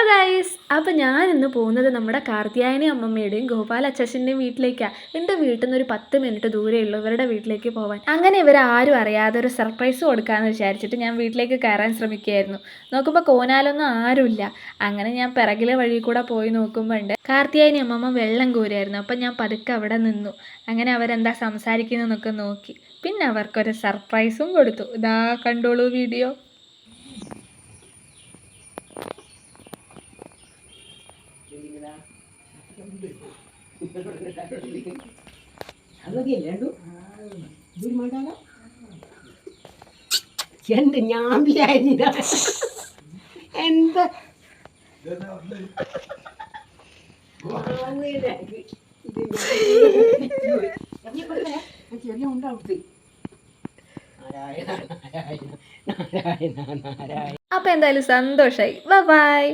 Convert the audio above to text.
Guys, അപ്പോൾ ഞാൻ ഇന്ന് പോകുന്നത് നമ്മുടെ കാർത്തിയായനി അമ്മമ്മയുടെയും ഗോപാൽ അച്ചാച്ചൻ്റെയും വീട്ടിലേക്കാണ്. എൻ്റെ വീട്ടിൽ നിന്ന് ഒരു 10 മിനിറ്റ് ദൂരേ ഉള്ളൂ ഇവരുടെ വീട്ടിലേക്ക് പോകാൻ. അങ്ങനെ ഇവരാരും അറിയാതെ ഒരു സർപ്രൈസ് കൊടുക്കാമെന്ന് വിചാരിച്ചിട്ട് ഞാൻ വീട്ടിലേക്ക് കയറാൻ ശ്രമിക്കുകയായിരുന്നു. നോക്കുമ്പോൾ കോനാലൊന്നും ആരുമില്ല. അങ്ങനെ ഞാൻ പിറകിലെ വഴി കൂടെ പോയി നോക്കുമ്പോൾ ഉണ്ട് കാർത്തിയായനി അമ്മമ്മ വെള്ളം കോരുമായിരുന്നു. അപ്പം ഞാൻ പതുക്കെ അവിടെ നിന്നു. അങ്ങനെ അവരെന്താ സംസാരിക്കുന്നതെന്നൊക്കെ നോക്കി. പിന്നെ അവർക്കൊരു സർപ്രൈസും കൊടുത്തു. ഇതാ കണ്ടോളൂ വീഡിയോ. എന്ത് ഞാമ്പിയായിരുന്നു എന്ത് ചെറിയ ഉണ്ടാവട്ടെ. അപ്പോൾ എന്തായാലും സന്തോഷമായി. ബൈ.